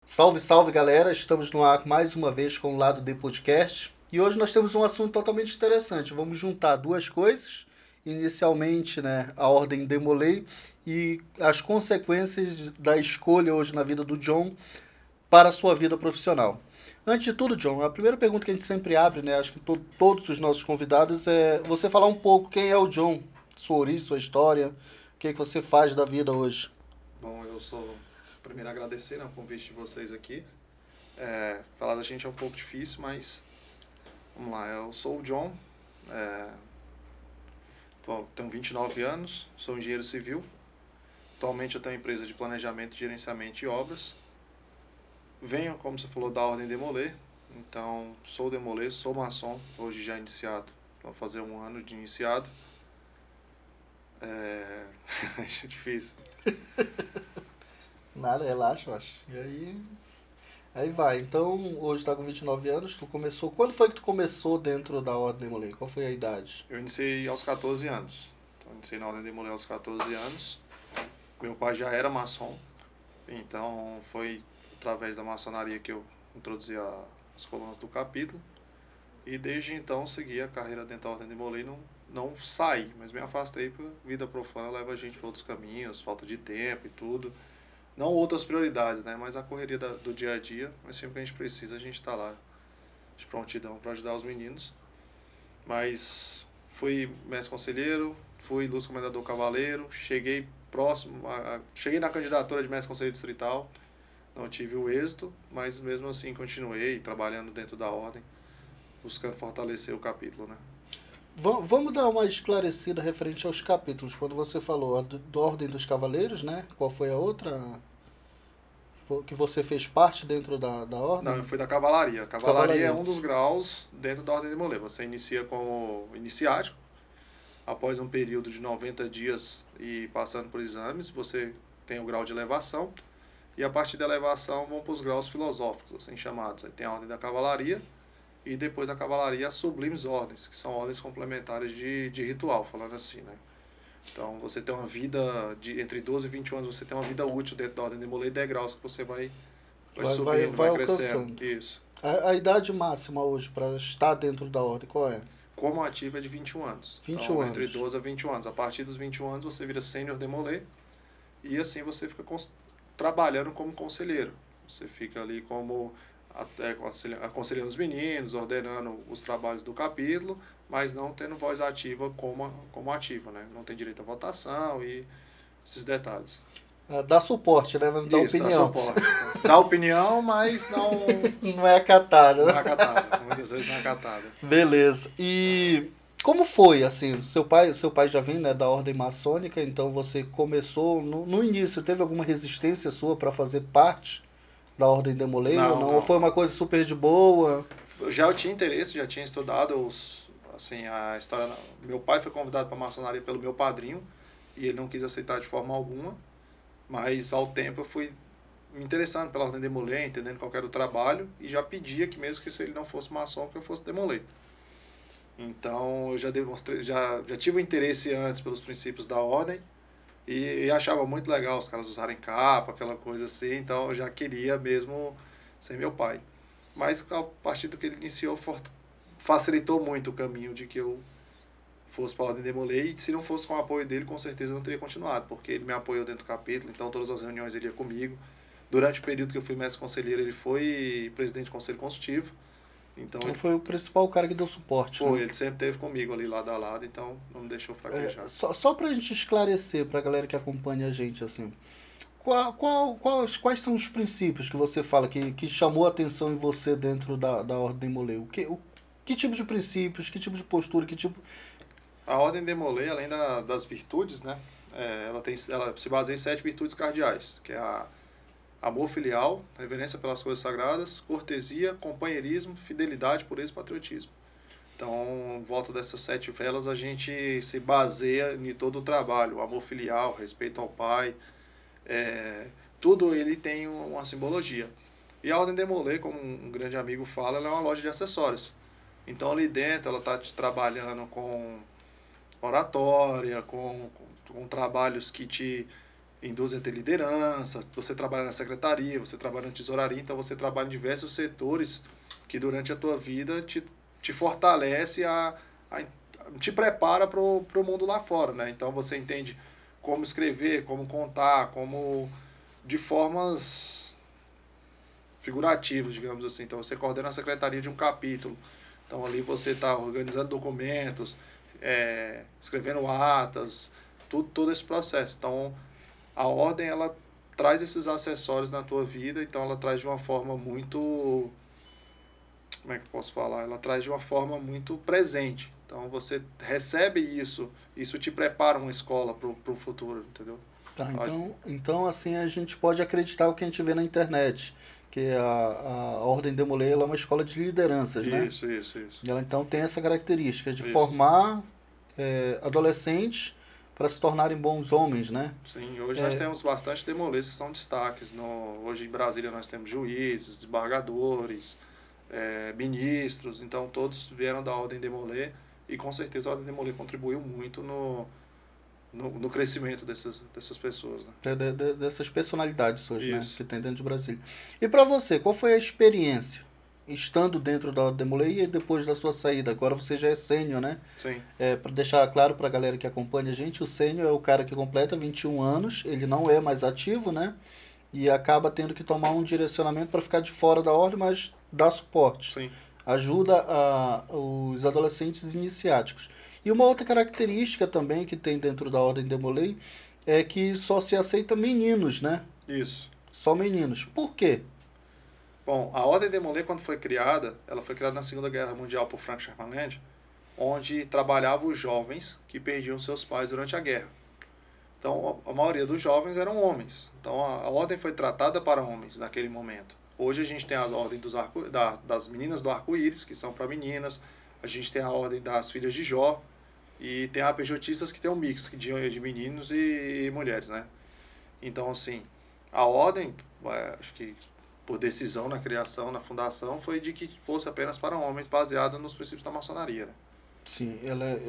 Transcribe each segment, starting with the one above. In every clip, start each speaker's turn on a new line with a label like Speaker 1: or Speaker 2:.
Speaker 1: Salve, salve galera! Estamos no ar mais uma vez com o Lado D Podcast e hoje nós temos um assunto totalmente interessante. Vamos juntar duas coisas, inicialmente, né, a ordem Demolay e as consequências da escolha hoje na vida do John para a sua vida profissional. Antes de tudo, John, a primeira pergunta que a gente sempre abre, né, acho que todos os nossos convidados, é você falar um pouco quem é o John, sua origem, sua história, o que é que você faz da vida hoje.
Speaker 2: Bom, eu sou primeiro agradecer, né, o convite de vocês aqui. Falar da gente é um pouco difícil, mas vamos lá. Eu sou o John, é, tenho 29 anos, sou engenheiro civil. Atualmente eu tenho uma empresa de planejamento, gerenciamento de obras. Venho, como você falou, da Ordem Demolê. Então, sou Demolê, sou maçom, hoje já iniciado. Vou fazer um ano de iniciado. É, é difícil.
Speaker 1: Nada, relaxa, eu acho. Aí vai. Então, hoje tá com 29 anos, tu começou. Quando foi que tu começou dentro da Ordem Molay? Qual foi a idade?
Speaker 2: Eu iniciei aos 14 anos. Então, eu iniciei na Ordem Demolê aos 14 anos. Meu pai já era maçom, então foi através da maçonaria que eu introduzi as colunas do capítulo. E desde então segui a carreira dentro da Ordem de Molay, não saí, mas me afastei porque a vida profana leva a gente para outros caminhos, falta de tempo e tudo. Não outras prioridades, né? Mas a correria do dia a dia, mas sempre que a gente precisa, a gente está lá de prontidão para ajudar os meninos. Mas fui mestre conselheiro, fui luz comendador cavaleiro, cheguei próximo, cheguei na candidatura de mestre conselheiro distrital, não tive o êxito, mas mesmo assim continuei trabalhando dentro da ordem, buscando fortalecer o capítulo, né?
Speaker 1: Vamos dar uma esclarecida referente aos capítulos. Quando você falou do Ordem dos Cavaleiros, né? Qual foi a outra que você fez parte dentro da
Speaker 2: Não, eu
Speaker 1: Ordem?
Speaker 2: fui da cavalaria. A cavalaria é
Speaker 1: Cavalaria.
Speaker 2: um dos graus dentro da ordem de Molay. Você inicia como iniciático, após um período de 90 dias e passando por exames, você tem o grau de elevação. E a partir da elevação vão para os graus filosóficos, assim chamados. Aí tem a ordem da cavalaria e depois da cavalaria as sublimes ordens, que são ordens complementares de ritual, falando assim, né? Então você tem uma vida de entre 12 e 21 anos, você tem uma vida útil dentro da ordem de Molay, degraus que você vai subindo,
Speaker 1: Vai
Speaker 2: vai crescendo.
Speaker 1: alcançando.
Speaker 2: Isso.
Speaker 1: A idade máxima hoje para estar dentro da Ordem, qual é?
Speaker 2: Como ativo é de 21 anos.
Speaker 1: Vinte e um
Speaker 2: Então, entre
Speaker 1: anos.
Speaker 2: 12 a 21 anos. A partir dos 21 anos, você vira sênior demolê e assim você fica trabalhando como conselheiro. Você fica ali como aconselhando os meninos, ordenando os trabalhos do capítulo, mas não tendo voz ativa como ativa, né? Não tem direito à votação e esses detalhes.
Speaker 1: Dá suporte, né? Não dá
Speaker 2: Isso, dá
Speaker 1: opinião.
Speaker 2: suporte. Dá opinião, mas
Speaker 1: Não é acatada,
Speaker 2: não
Speaker 1: né?
Speaker 2: é acatada. Muitas vezes não é acatada.
Speaker 1: Beleza. E como foi, assim, seu pai já vem, né, da ordem maçônica, então você começou, no início, teve alguma resistência sua para fazer parte da ordem Demolay ou
Speaker 2: Não,
Speaker 1: não? Ou
Speaker 2: não,
Speaker 1: foi uma
Speaker 2: não.
Speaker 1: coisa super de boa?
Speaker 2: Já eu tinha interesse, já tinha estudado assim, a história. Meu pai foi convidado para a maçonaria pelo meu padrinho e ele não quis aceitar de forma alguma, mas ao tempo eu fui me interessando pela ordem Demolay, entendendo qual era o trabalho e já pedia que mesmo que se ele não fosse maçom, que eu fosse Demolay. Então eu já demonstrei, já tive o interesse antes pelos princípios da ordem e achava muito legal os caras usarem capa, aquela coisa assim, então eu já queria mesmo ser meu pai. Mas a partir do que ele iniciou, facilitou muito o caminho de que eu fosse para a Ordem Demolay. E se não fosse com o apoio dele, com certeza eu não teria continuado, porque ele me apoiou dentro do capítulo, então todas as reuniões ele ia comigo. Durante o período que eu fui mestre conselheiro, ele foi presidente do conselho consultivo. Então
Speaker 1: Então
Speaker 2: ele
Speaker 1: foi o principal cara que deu suporte, né?
Speaker 2: ele sempre esteve comigo ali lado a lado, então não me deixou fraquejar.
Speaker 1: Só pra gente esclarecer pra galera que acompanha a gente, assim, quais são os princípios que você fala que chamou a atenção em você dentro da ordem Demolay? Que tipo de princípios, que tipo de postura, que tipo...
Speaker 2: A Ordem Demolay, além das virtudes, né, ela se baseia em 7 virtudes cardeais, que é a amor filial, reverência pelas coisas sagradas, cortesia, companheirismo, fidelidade, pureza e patriotismo. Então, em volta dessas 7 velas, a gente se baseia em todo o trabalho. O amor filial, respeito ao pai, tudo ele tem uma simbologia. E a Ordem Demolay, como um grande amigo fala, ela é uma loja de acessórios. Então, ali dentro, ela está trabalhando com oratória, com trabalhos que te induzem a ter liderança, você trabalha na secretaria, você trabalha na tesouraria, então você trabalha em diversos setores que durante a tua vida te fortalece te prepara para o mundo lá fora, né? Então você entende como escrever, como contar, como de formas figurativas, digamos assim. Então você coordena a secretaria de um capítulo, então ali você está organizando documentos, escrevendo atas, todo esse processo. Então a ordem, ela traz esses acessórios na tua vida, então ela traz de uma forma muito, como é que eu posso falar? Ela traz de uma forma muito presente. Então você recebe isso te prepara uma escola para o futuro, entendeu?
Speaker 1: Tá, então assim a gente pode acreditar o que a gente vê na internet, que a Ordem Demolay ela é uma escola de lideranças, né?
Speaker 2: Isso.
Speaker 1: E ela então tem essa característica de
Speaker 2: Isso.
Speaker 1: formar adolescentes para se tornarem bons homens, né?
Speaker 2: Sim, hoje nós temos bastante demolês que são destaques. Hoje em Brasília nós temos juízes, desembargadores, ministros, então todos vieram da Ordem Demolay e com certeza a Ordem Demolay contribuiu muito no crescimento dessas pessoas, né?
Speaker 1: Dessas personalidades hoje, né?
Speaker 2: Isso.
Speaker 1: Que tem dentro de Brasília. E para você, qual foi a experiência estando dentro da Ordem Demolay e depois da sua saída? Agora você já é sênior, né?
Speaker 2: Sim.
Speaker 1: Para deixar claro para a galera que acompanha a gente, o sênior é o cara que completa 21 anos, ele não é mais ativo, né? E acaba tendo que tomar um direcionamento para ficar de fora da ordem, mas dá suporte.
Speaker 2: Sim.
Speaker 1: Ajuda os adolescentes iniciáticos. E uma outra característica também que tem dentro da Ordem Demolay é que só se aceita meninos, né?
Speaker 2: Isso.
Speaker 1: Só meninos. Por quê?
Speaker 2: Bom, a Ordem Demolay, quando foi criada, ela foi criada na Segunda Guerra Mundial por Frank Sherman Land, onde trabalhavam os jovens que perdiam seus pais durante a guerra. Então, a maioria dos jovens eram homens. Então, a ordem foi tratada para homens naquele momento. Hoje a gente tem a ordem das meninas do arco-íris, que são para meninas. A gente tem a ordem das filhas de Jó. E tem a APJistas, que tem um mix de meninos e mulheres, né? Então, assim, a ordem, acho que por decisão na criação, na fundação, foi de que fosse apenas para homens, baseada nos princípios da maçonaria, né?
Speaker 1: Sim,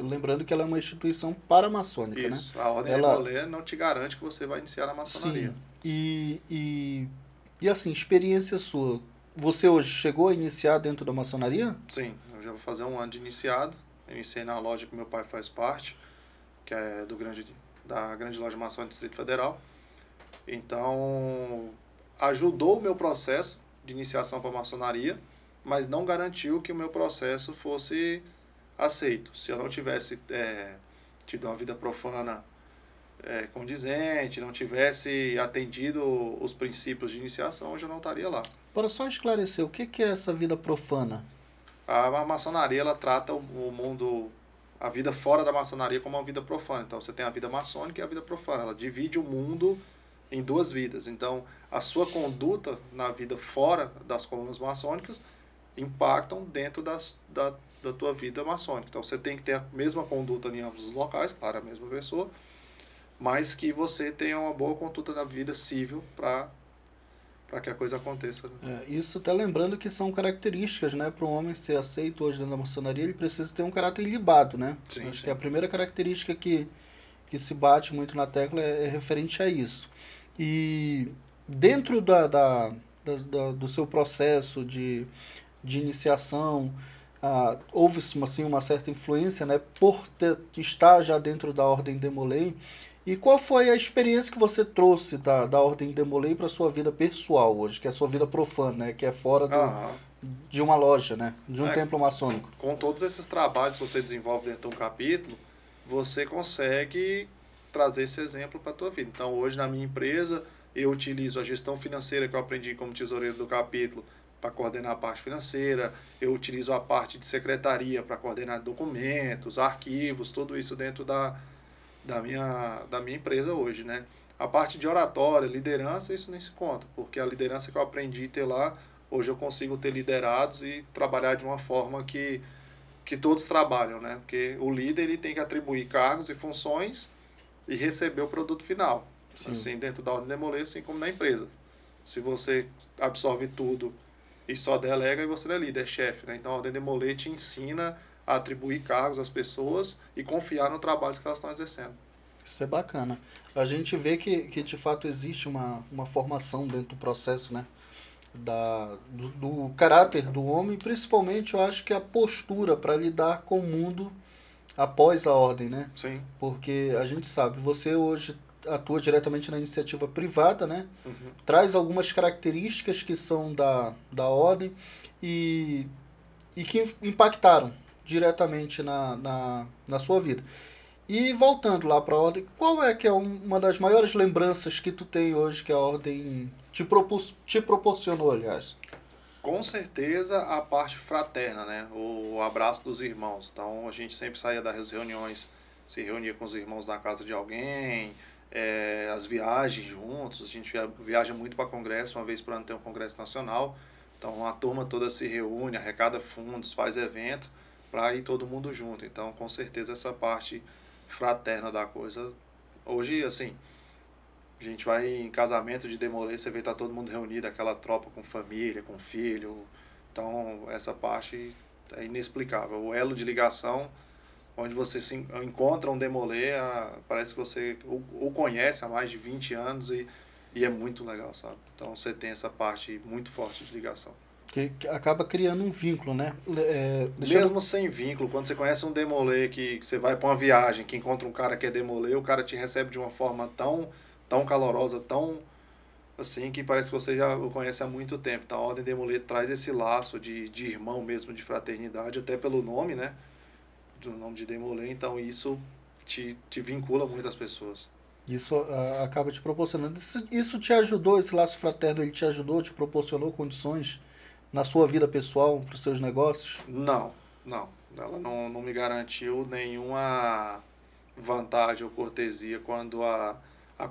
Speaker 1: lembrando que ela é uma instituição paramaçônica, né?
Speaker 2: Isso, a Ordem Demolay não te garante que você vai iniciar na maçonaria.
Speaker 1: Sim, e assim, experiência sua, você hoje chegou a iniciar dentro da maçonaria?
Speaker 2: Sim, eu já vou fazer um ano de iniciado, eu iniciei na loja que meu pai faz parte, que é da grande loja maçom do Distrito Federal. Então, ajudou o meu processo de iniciação para a maçonaria, mas não garantiu que o meu processo fosse aceito. Se eu não tivesse tido uma vida profana condizente, não tivesse atendido os princípios de iniciação, hoje eu não estaria lá.
Speaker 1: Para só esclarecer, o que é essa vida profana?
Speaker 2: A maçonaria, ela trata o mundo, a vida fora da maçonaria como uma vida profana. Então você tem a vida maçônica e a vida profana. Ela divide o mundo em duas vidas. Então a sua conduta na vida fora das colunas maçônicas impactam dentro da tua vida maçônica. Então você tem que ter a mesma conduta em ambos os locais, claro, a mesma pessoa, mas que você tenha uma boa conduta na vida civil para que a coisa aconteça.
Speaker 1: Isso até lembrando que são características, né? Para um homem ser aceito hoje dentro da maçonaria, ele precisa ter um caráter ilibado, né?
Speaker 2: Sim,
Speaker 1: Acho que a primeira característica que se bate muito na tecla é referente a isso. E dentro do seu processo de iniciação, houve assim, uma certa influência, né? Por estar já dentro da Ordem Demolay. E qual foi a experiência que você trouxe da Ordem Demolay para a sua vida pessoal hoje, que é a sua vida profana, né? Que é fora de uma loja, né? De um templo maçônico.
Speaker 2: Com todos esses trabalhos que você desenvolve dentro de um capítulo, você consegue trazer esse exemplo para a tua vida. Então, hoje na minha empresa, eu utilizo a gestão financeira que eu aprendi como tesoureiro do capítulo para coordenar a parte financeira, eu utilizo a parte de secretaria para coordenar documentos, arquivos, tudo isso dentro da minha empresa hoje, né? A parte de oratória, liderança, isso nem se conta, porque a liderança que eu aprendi a ter lá, hoje eu consigo ter liderados e trabalhar de uma forma que todos trabalham, né? Porque o líder, ele tem que atribuir cargos e funções e receber o produto final. Sim. Assim, dentro da Ordem Demolay, assim como na empresa. Se você absorve tudo e só delega, e você não é líder, é chefe, né? Então a Ordem Demolay te ensina a atribuir cargos às pessoas e confiar no trabalho que elas estão exercendo.
Speaker 1: Isso é bacana. A gente vê que de fato existe uma formação dentro do processo, né? Do caráter do homem, principalmente eu acho que a postura para lidar com o mundo após a ordem, né?
Speaker 2: Sim.
Speaker 1: Porque a gente sabe, você hoje atua diretamente na iniciativa privada, né?
Speaker 2: Uhum.
Speaker 1: Traz algumas características que são da ordem e, e que impactaram diretamente na sua vida. E voltando lá para a ordem, qual é que é uma das maiores lembranças que tu tem hoje que a ordem te proporcionou, aliás?
Speaker 2: Com certeza a parte fraterna, né? O abraço dos irmãos. Então a gente sempre saía das reuniões, se reunia com os irmãos na casa de alguém, as viagens juntos. A gente viaja muito para congresso, uma vez por ano tem um congresso nacional. Então a turma toda se reúne, arrecada fundos, faz evento para ir todo mundo junto. Então com certeza essa parte fraterna da coisa. Hoje, assim, a gente vai em casamento de Demolê, você vê tá todo mundo reunido, aquela tropa com família, com filho. Então, essa parte é inexplicável. O elo de ligação, onde você se encontra um Demolê, parece que você o conhece há mais de 20 anos e é muito legal, sabe? Então, você tem essa parte muito forte de ligação.
Speaker 1: Que acaba criando um vínculo, né?
Speaker 2: Mesmo sem vínculo, quando você conhece um Demolê, que você vai para uma viagem, que encontra um cara que é Demolê, o cara te recebe de uma forma tão calorosa, tão assim, que parece que você já o conhece há muito tempo. Então, a Ordem Demolê traz esse laço de irmão mesmo, de fraternidade, até pelo nome, né? Do nome de Demolê. Então, isso te vincula muito às pessoas.
Speaker 1: Isso acaba te proporcionando. Isso te ajudou, esse laço fraterno, ele te ajudou, te proporcionou condições na sua vida pessoal, para os seus negócios?
Speaker 2: Não, não. Ela não me garantiu nenhuma vantagem ou cortesia quando a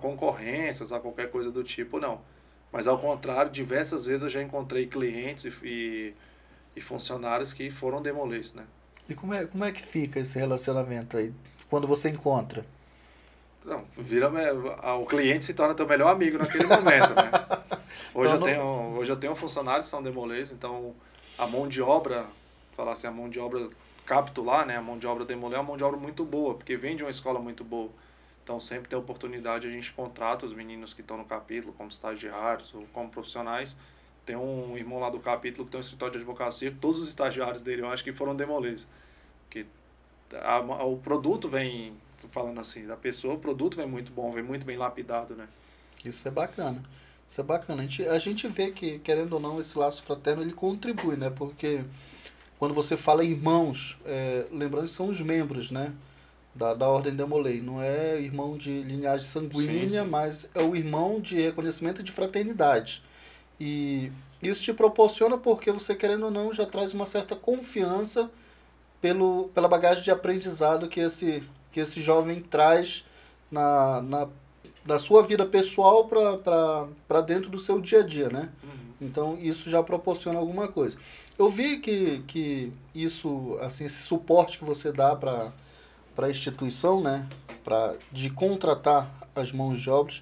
Speaker 2: concorrências, a qualquer coisa do tipo, não. Mas ao contrário, diversas vezes eu já encontrei clientes e funcionários que foram Demolês, né?
Speaker 1: E como é que fica esse relacionamento aí, quando você encontra?
Speaker 2: Não, o cliente se torna teu melhor amigo naquele momento, né? Hoje eu tenho funcionários que são Demolês, então a mão de obra, falar assim, a mão de obra capitular, né? A mão de obra Demolê é uma mão de obra muito boa, porque vem de uma escola muito boa. Então sempre tem oportunidade, a gente contrata os meninos que estão no capítulo como estagiários ou como profissionais. Tem um irmão lá do capítulo que tem um escritório de advocacia, que todos os estagiários dele eu acho que foram Demolês. Que o produto vem, falando assim, da pessoa, o produto vem muito bom, vem muito bem lapidado, né?
Speaker 1: Isso é bacana. Isso é bacana. A gente vê que, querendo ou não, esse laço fraterno ele contribui, né? Porque quando você fala irmãos, lembrando que são os membros, né? Da Ordem Demolei. Não é irmão de linhagem sanguínea,
Speaker 2: Sim.
Speaker 1: mas é o irmão de reconhecimento e de fraternidade. E isso te proporciona porque você, querendo ou não, já traz uma certa confiança pela bagagem de aprendizado que esse jovem traz na, na, da sua vida pessoal para dentro do seu dia a dia, né?
Speaker 2: Uhum.
Speaker 1: Então, isso já proporciona alguma coisa. Eu vi que isso, assim, esse suporte que você dá para a instituição, né? De contratar as mãos de obras,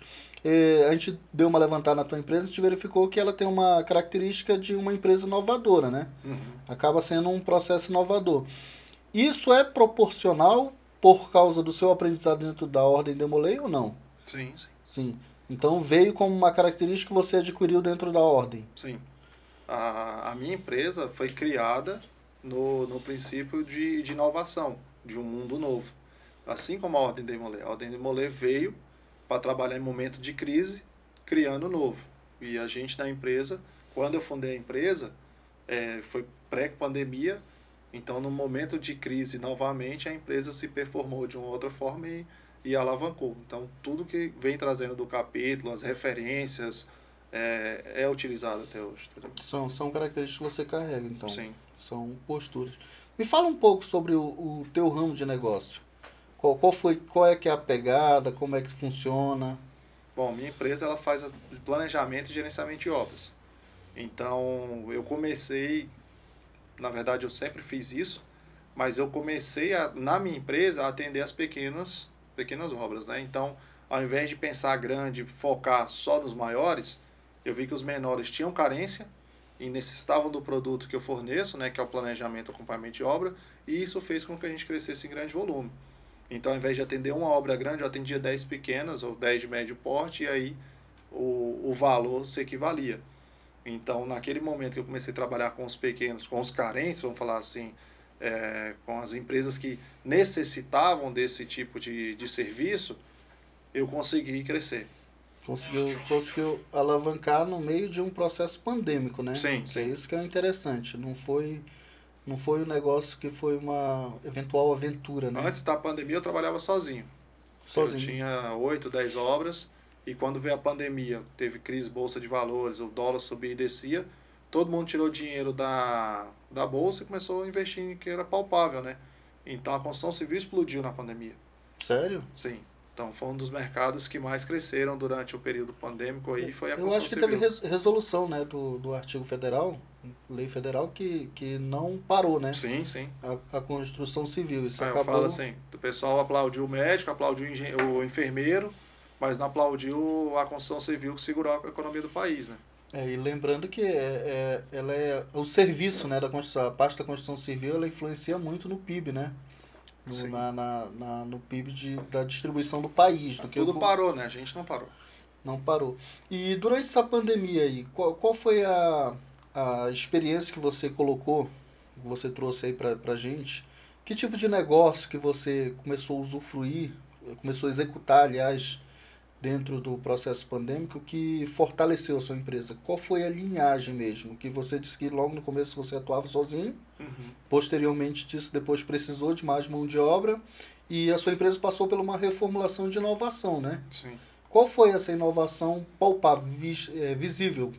Speaker 1: a gente deu uma levantada na tua empresa e a gente verificou que ela tem uma característica de uma empresa inovadora, né?
Speaker 2: Uhum.
Speaker 1: Acaba sendo um processo inovador. Isso é proporcional por causa do seu aprendizado dentro da Ordem Demolei ou não?
Speaker 2: Sim, sim.
Speaker 1: Sim. Então veio como uma característica que você adquiriu dentro da Ordem.
Speaker 2: Sim. A minha empresa foi criada no princípio de inovação, de um mundo novo. Assim como a Ordem Demolê. A Ordem Demolê veio para trabalhar em momento de crise, criando novo. E a gente na empresa, quando eu fundei a empresa, foi pré-pandemia, então no momento de crise novamente a empresa se performou de uma outra forma e alavancou. Então tudo que vem trazendo do capítulo, as referências, é utilizado até hoje.
Speaker 1: São características que você carrega, então.
Speaker 2: Sim.
Speaker 1: São posturas. Me fala um pouco sobre o teu ramo de negócio. Qual é que é a pegada, como é que funciona?
Speaker 2: Bom, minha empresa ela faz planejamento e gerenciamento de obras. Então, eu comecei, na verdade eu sempre fiz isso, mas eu comecei na minha empresa a atender as pequenas obras, né? Então, ao invés de pensar grande, focar só nos maiores, eu vi que os menores tinham carência e necessitavam do produto que eu forneço, né, que é o planejamento e acompanhamento de obra, e isso fez com que a gente crescesse em grande volume. Então, ao invés de atender uma obra grande, eu atendia 10 pequenas ou 10 de médio porte, e aí o valor se equivalia. Então, naquele momento que eu comecei a trabalhar com os pequenos, com os carentes, vamos falar assim, com as empresas que necessitavam desse tipo de serviço, eu consegui crescer.
Speaker 1: Conseguiu alavancar no meio de um processo pandêmico, né?
Speaker 2: Sim,
Speaker 1: Que é
Speaker 2: sim.
Speaker 1: isso que é interessante. Não foi um negócio que foi uma eventual aventura, né?
Speaker 2: Antes da pandemia, eu trabalhava sozinho.
Speaker 1: Sozinho.
Speaker 2: Eu tinha 8, 10 obras, e quando veio a pandemia, teve crise bolsa de valores, o dólar subia e descia, todo mundo tirou dinheiro da bolsa e começou a investir em que era palpável, né? Então a construção civil explodiu na pandemia.
Speaker 1: Sério?
Speaker 2: Sim. Então foi um dos mercados que mais cresceram durante o período pandêmico aí, foi a
Speaker 1: Eu
Speaker 2: construção
Speaker 1: acho que
Speaker 2: civil.
Speaker 1: teve resolução, né, do artigo federal, lei federal, que não parou, né?
Speaker 2: Sim, sim.
Speaker 1: A construção civil. Isso
Speaker 2: Aí eu
Speaker 1: acabou.
Speaker 2: falo assim, o pessoal aplaudiu o médico, aplaudiu o enfermeiro, mas não aplaudiu a construção civil que segurou a economia do país, né?
Speaker 1: E lembrando que ela é o serviço, né, da construção, a parte da construção civil, ela influencia muito no PIB, né?
Speaker 2: Sim.
Speaker 1: No PIB da distribuição do país.
Speaker 2: Tudo parou, né? A gente não parou.
Speaker 1: Não parou. E durante essa pandemia aí, qual foi a experiência que você colocou, que você trouxe aí pra gente? Que tipo de negócio que você começou a usufruir, começou a executar, aliás, dentro do processo pandêmico que fortaleceu a sua empresa? Qual foi a linhagem mesmo? Que você disse que logo no começo você atuava sozinho, posteriormente disso depois precisou de mais mão de obra e a sua empresa passou por uma reformulação de inovação, né?
Speaker 2: Sim.
Speaker 1: Qual foi essa inovação palpável, visível?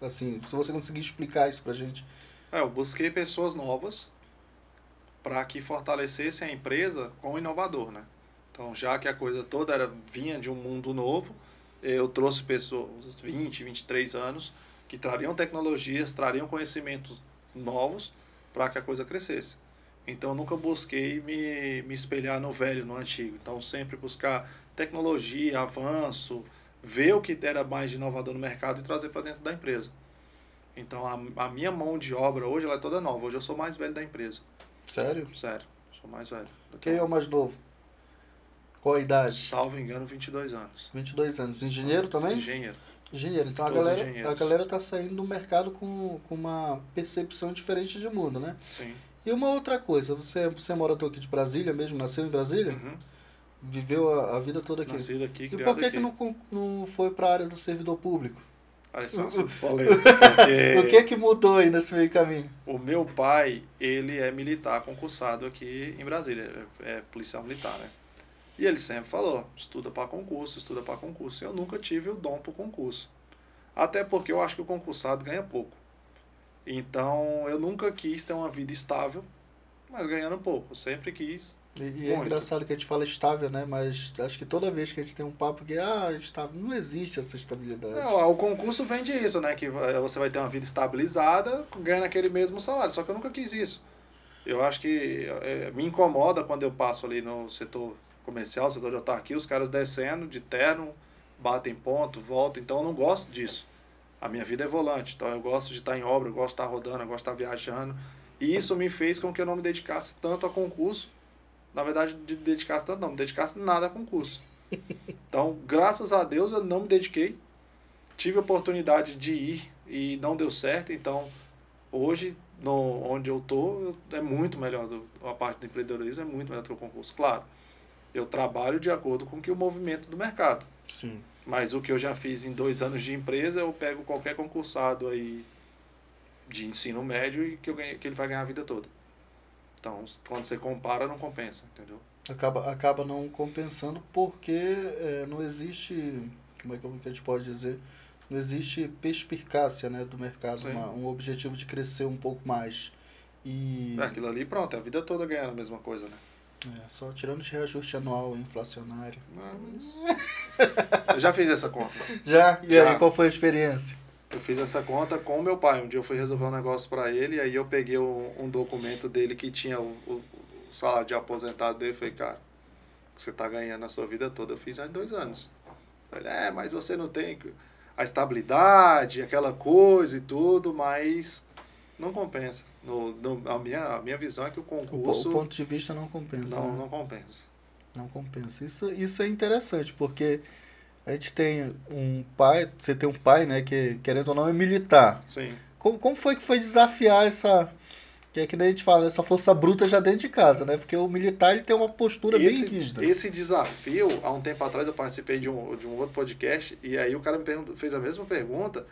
Speaker 1: Assim, se você conseguir explicar isso pra gente.
Speaker 2: Eu busquei pessoas novas para que fortalecessem a empresa com o inovador, né? Então, já que a coisa toda vinha de um mundo novo, eu trouxe pessoas, 20, 23 anos, que trariam tecnologias, trariam conhecimentos novos para que a coisa crescesse. Então, eu nunca busquei me espelhar no velho, no antigo. Então, sempre buscar tecnologia, avanço, ver o que era mais de inovador no mercado e trazer para dentro da empresa. Então, a minha mão de obra hoje ela é toda nova. Hoje eu sou mais velho da empresa.
Speaker 1: Sério?
Speaker 2: Sério, sou mais velho.
Speaker 1: Quem é o mais novo? Qual a idade?
Speaker 2: Salvo engano, 22 anos.
Speaker 1: 22 anos. Engenheiro também?
Speaker 2: Engenheiro.
Speaker 1: Engenheiro. Então a galera tá saindo do mercado com uma percepção diferente de mundo, né?
Speaker 2: Sim.
Speaker 1: E uma outra coisa, você é morador aqui de Brasília mesmo? Nasceu em Brasília?
Speaker 2: Uhum.
Speaker 1: Viveu a vida toda aqui?
Speaker 2: Nascido aqui,
Speaker 1: E
Speaker 2: criado
Speaker 1: por que
Speaker 2: aqui.
Speaker 1: não foi para a área do servidor público?
Speaker 2: Parece um assunto polêmico, porque
Speaker 1: O que mudou aí nesse meio caminho?
Speaker 2: o meu pai, ele é militar concursado aqui em Brasília, é policial militar, né? E ele sempre falou, estuda para concurso, estuda para concurso. Eu nunca tive o dom para o concurso. Até porque eu acho que o concursado ganha pouco. Então, eu nunca quis ter uma vida estável, mas ganhando pouco. Eu sempre quis.
Speaker 1: E é engraçado que a gente fala estável, né? Mas acho que toda vez que a gente tem um papo que, estável, não existe essa estabilidade.
Speaker 2: Não, o concurso vem disso, né? Que você vai ter uma vida estabilizada, ganhando aquele mesmo salário. Só que eu nunca quis isso. Eu acho que me incomoda quando eu passo ali no setor comercial, setor de autarquia, os caras descendo de terno, batem ponto, voltam. Então eu não gosto disso. A minha vida é volante. Então eu gosto de estar em obra, eu gosto de estar rodando, eu gosto de estar viajando. E isso me fez com que eu não me dedicasse tanto a concurso. Na verdade, de dedicasse tanto não, me dedicasse nada a concurso. Então, graças a Deus, eu não me dediquei. Tive a oportunidade de ir e não deu certo. Então, hoje, onde eu estou, é muito melhor. A parte do empreendedorismo é muito melhor do que o concurso. Claro, eu trabalho de acordo com o movimento do mercado.
Speaker 1: Sim.
Speaker 2: Mas o que eu já fiz em 2 anos de empresa, eu pego qualquer concursado aí de ensino médio e que ele vai ganhar a vida toda. Então, quando você compara, não compensa, entendeu?
Speaker 1: Acaba não compensando porque não existe, como é que a gente pode dizer, não existe perspicácia, né, do mercado, um objetivo de crescer um pouco mais.
Speaker 2: Aquilo ali, pronto, a vida toda ganhando a mesma coisa, né?
Speaker 1: Só tirando de reajuste anual inflacionário.
Speaker 2: Eu já fiz essa conta.
Speaker 1: Já? E aí, qual foi a experiência?
Speaker 2: Eu fiz essa conta com o meu pai. Um dia eu fui resolver um negócio para ele, e aí eu peguei um documento dele que tinha o salário de aposentado dele. Falei, cara, você tá ganhando a sua vida toda. Eu fiz há 2 anos. Ele, mas você não tem a estabilidade, aquela coisa e tudo, mas não compensa. A minha visão é que o concurso...
Speaker 1: O ponto de vista não compensa.
Speaker 2: Não compensa.
Speaker 1: Não compensa. Isso é interessante, porque a gente tem um pai, você tem um pai, né, que querendo ou não é militar.
Speaker 2: Sim.
Speaker 1: Como foi que foi desafiar essa, que é que nem a gente fala, essa força bruta já dentro de casa, né? Porque o militar ele tem uma postura bem rígida.
Speaker 2: Esse desafio, há um tempo atrás eu participei de um outro podcast e aí o cara fez a mesma pergunta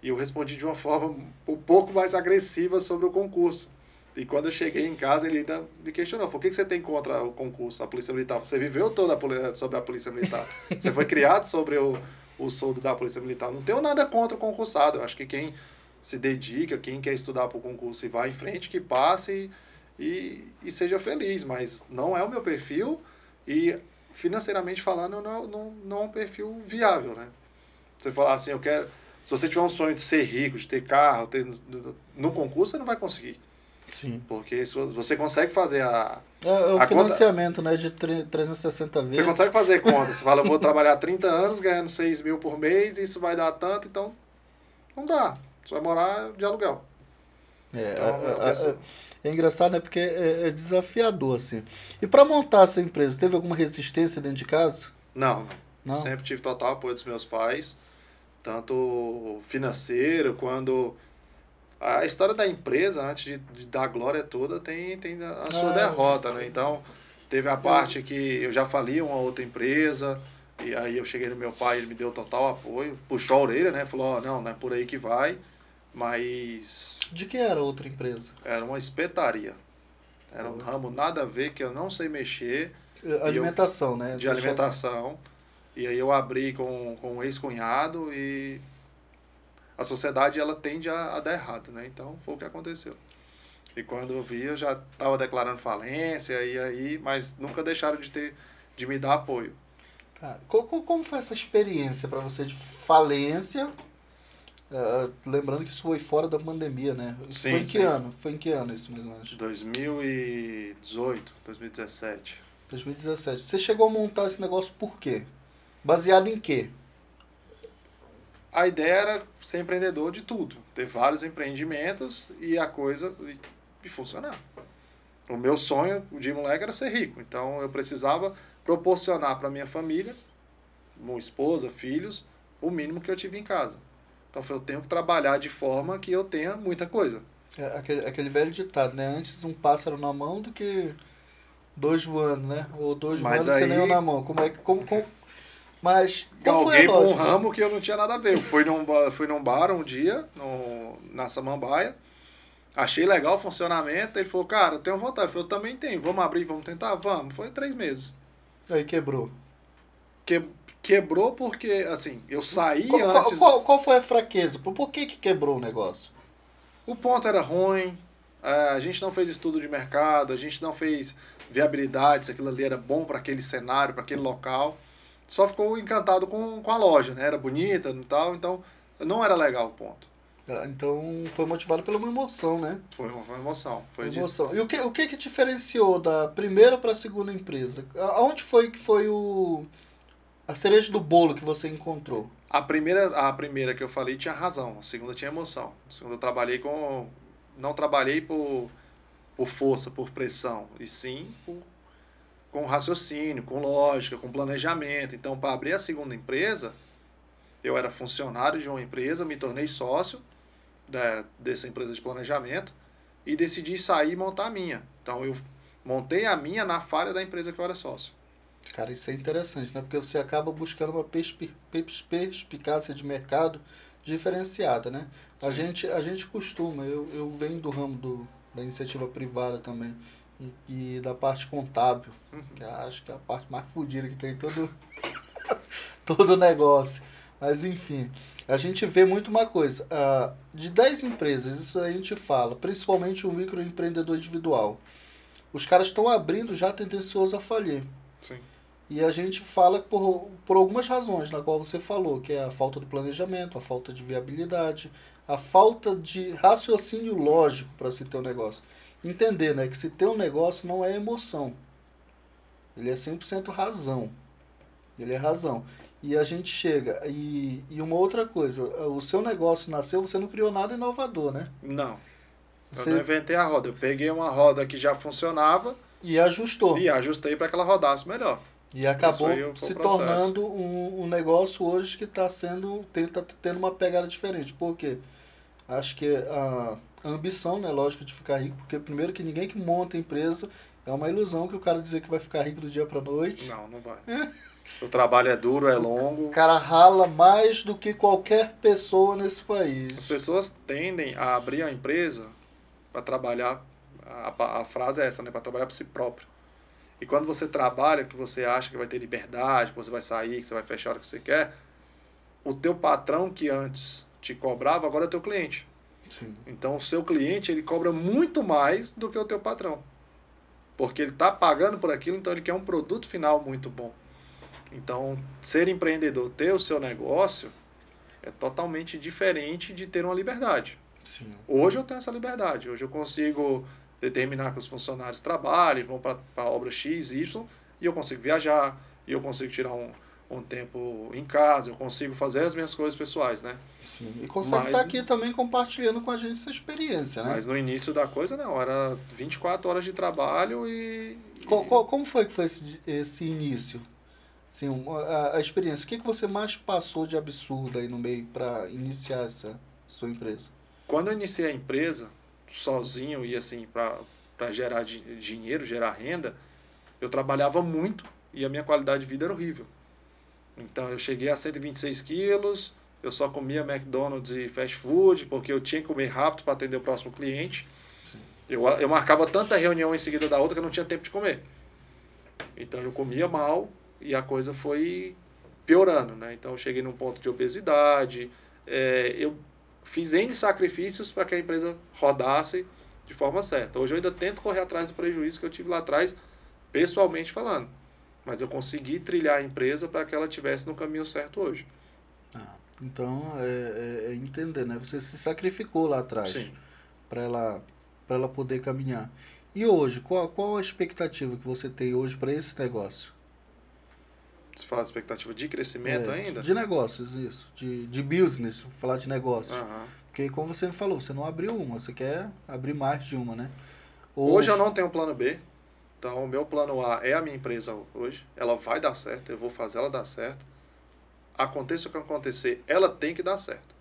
Speaker 2: e eu respondi de uma forma um pouco mais agressiva sobre o concurso. E quando eu cheguei em casa, ele ainda me questionou, por que você tem contra o concurso, a Polícia Militar? Você viveu toda sobre a Polícia Militar. Você foi criado sobre o soldo da Polícia Militar. Não tenho nada contra o concursado. Eu acho que quem se dedica, quem quer estudar para o concurso e vai em frente, que passe e seja feliz. Mas não é o meu perfil e, financeiramente falando, não é um perfil viável, né? Você falar assim, se você tiver um sonho de ser rico, de ter carro, no concurso, você não vai conseguir.
Speaker 1: Sim.
Speaker 2: Porque se você consegue fazer
Speaker 1: o financiamento, né, de 360 vezes.
Speaker 2: Você consegue fazer conta. Você fala, eu vou trabalhar 30 anos, ganhando 6 mil por mês, isso vai dar tanto, então não dá. Você vai morar de aluguel.
Speaker 1: É engraçado, né, porque é desafiador, assim. E para montar essa empresa, teve alguma resistência dentro de casa?
Speaker 2: Não.
Speaker 1: Não?
Speaker 2: Sempre tive total apoio dos meus pais, tanto financeiro, quando... A história da empresa, antes de dar glória toda, tem a sua derrota, né? Então, teve a parte que eu já fali uma outra empresa, e aí eu cheguei no meu pai, ele me deu total apoio, puxou a orelha, né? Falou, não é por aí que vai, mas...
Speaker 1: De que era a outra empresa?
Speaker 2: Era uma espetaria. Era um ramo nada a ver, que eu não sei mexer.
Speaker 1: Alimentação, né?
Speaker 2: De alimentação. E aí eu abri com um ex-cunhado e... A sociedade, ela tende a dar errado, né? Então, foi o que aconteceu. E quando eu vi, eu já estava declarando falência, mas nunca deixaram de me dar apoio.
Speaker 1: Como foi essa experiência para você de falência? Lembrando que isso foi fora da pandemia, né?
Speaker 2: Sim,
Speaker 1: foi em que ano? Foi em que ano isso, mais ou menos?
Speaker 2: 2018, 2017.
Speaker 1: 2017. Você chegou a montar esse negócio por quê? Baseado em quê?
Speaker 2: A ideia era ser empreendedor de tudo, ter vários empreendimentos e a coisa e funcionar. O meu sonho de moleque era ser rico, então eu precisava proporcionar para minha família, minha esposa, filhos, o mínimo que eu tive em casa. Então eu tenho que trabalhar de forma que eu tenha muita coisa.
Speaker 1: Aquele velho ditado, né? Antes um pássaro na mão do que dois voando, né? Ou dois voando sem nenhum na mão. Mas
Speaker 2: galguei por um ramo que eu não tinha nada a ver. Eu fui num bar um dia, na Samambaia, achei legal o funcionamento, ele falou, cara, eu tenho vontade. Eu falei, eu também tenho, vamos abrir, vamos tentar? Vamos. Foi 3 meses.
Speaker 1: Aí quebrou.
Speaker 2: Quebrou porque, assim, eu saí antes...
Speaker 1: Qual foi a fraqueza? Por que quebrou o negócio?
Speaker 2: O ponto era ruim, a gente não fez estudo de mercado, a gente não fez viabilidade, se aquilo ali era bom para aquele cenário, para aquele local. Só ficou encantado com a loja, né? Era bonita e tal, então não era legal o ponto.
Speaker 1: Então foi motivado pela uma emoção, né?
Speaker 2: Foi uma emoção.
Speaker 1: E o que diferenciou da primeira para a segunda empresa? Aonde foi que foi a cereja do bolo que você encontrou?
Speaker 2: A primeira que eu falei tinha razão, a segunda tinha emoção. A segunda eu trabalhei não trabalhei por força, por pressão, e sim com raciocínio, com lógica, com planejamento. Então, para abrir a segunda empresa, eu era funcionário de uma empresa, me tornei sócio dessa empresa de planejamento e decidi sair e montar a minha. Então, eu montei a minha na falha da empresa que eu era sócio.
Speaker 1: Cara, isso é interessante, né? Porque você acaba buscando uma perspicácia de mercado diferenciada, né? A gente costuma, eu venho do ramo da iniciativa privada também, e da parte contábil, que acho que é a parte mais fodida que tem todo negócio. Mas enfim, a gente vê muito uma coisa, de 10 empresas, isso a gente fala, principalmente o microempreendedor individual, os caras estão abrindo já tendencioso a falir.
Speaker 2: Sim.
Speaker 1: E a gente fala por algumas razões, na qual você falou, que é a falta de planejamento, a falta de viabilidade, a falta de raciocínio lógico para se ter um negócio. Entender, né, que se ter um negócio não é emoção. Ele é 100% razão. Ele é razão. E a gente chega, e uma outra coisa, o seu negócio nasceu, você não criou nada inovador, né?
Speaker 2: Não. Eu não inventei a roda. Eu peguei uma roda que já funcionava
Speaker 1: E ajustou.
Speaker 2: E ajustei para que ela rodasse melhor.
Speaker 1: E acabou
Speaker 2: Isso aí foi o
Speaker 1: se
Speaker 2: processo.
Speaker 1: tornando um negócio hoje que está tendo uma pegada diferente. Por quê? Acho que a ambição, né, lógico, de ficar rico, porque primeiro que ninguém que monta empresa é uma ilusão que o cara dizer que vai ficar rico do dia para noite.
Speaker 2: Não vai. O trabalho é duro, é longo.
Speaker 1: O cara rala mais do que qualquer pessoa nesse país.
Speaker 2: As pessoas tendem a abrir a empresa para trabalhar, a frase é essa, né, para trabalhar para si próprio. E quando você trabalha, que você acha que vai ter liberdade, que você vai sair, que você vai fechar a hora que você quer, o teu patrão que antes te cobrava, agora é teu cliente.
Speaker 1: Sim.
Speaker 2: Então, o seu cliente, ele cobra muito mais do que o teu patrão. Porque ele está pagando por aquilo, então ele quer um produto final muito bom. Então, ser empreendedor, ter o seu negócio, é totalmente diferente de ter uma liberdade.
Speaker 1: Sim.
Speaker 2: Hoje eu tenho essa liberdade. Hoje eu consigo determinar que os funcionários trabalhem, vão para a obra X, Y, e eu consigo viajar, e eu consigo tirar um tempo em casa, eu consigo fazer as minhas coisas pessoais, né?
Speaker 1: Sim. E consegue estar aqui também compartilhando com a gente essa experiência, né?
Speaker 2: Mas no início da coisa, não. Era 24 horas de trabalho e...
Speaker 1: Como foi que foi esse início? Sim, a experiência. O que você mais passou de absurdo aí no meio para iniciar essa sua empresa?
Speaker 2: Quando eu iniciei a empresa, sozinho e assim, para gerar dinheiro, gerar renda, eu trabalhava muito e a minha qualidade de vida era horrível. Então eu cheguei a 126 quilos, eu só comia McDonald's e fast food, porque eu tinha que comer rápido para atender o próximo cliente. Eu marcava tanta reunião em seguida da outra que eu não tinha tempo de comer. Então eu comia mal e a coisa foi piorando, né? Então eu cheguei num ponto de obesidade, eu fiz N sacrifícios para que a empresa rodasse de forma certa. Hoje eu ainda tento correr atrás do prejuízo que eu tive lá atrás, pessoalmente falando. Mas eu consegui trilhar a empresa para que ela estivesse no caminho certo hoje.
Speaker 1: Então, é entender, né? Você se sacrificou lá atrás para ela poder caminhar. E hoje, qual a expectativa que você tem hoje para esse negócio?
Speaker 2: Você fala expectativa de crescimento ainda?
Speaker 1: De negócios, isso. De business, vou falar de negócio. Porque, como você me falou, você não abriu uma, você quer abrir mais de uma, né?
Speaker 2: Hoje eu não tenho plano B. Então, o meu plano A é a minha empresa hoje. Ela vai dar certo, eu vou fazer ela dar certo. Aconteça o que acontecer, ela tem que dar certo.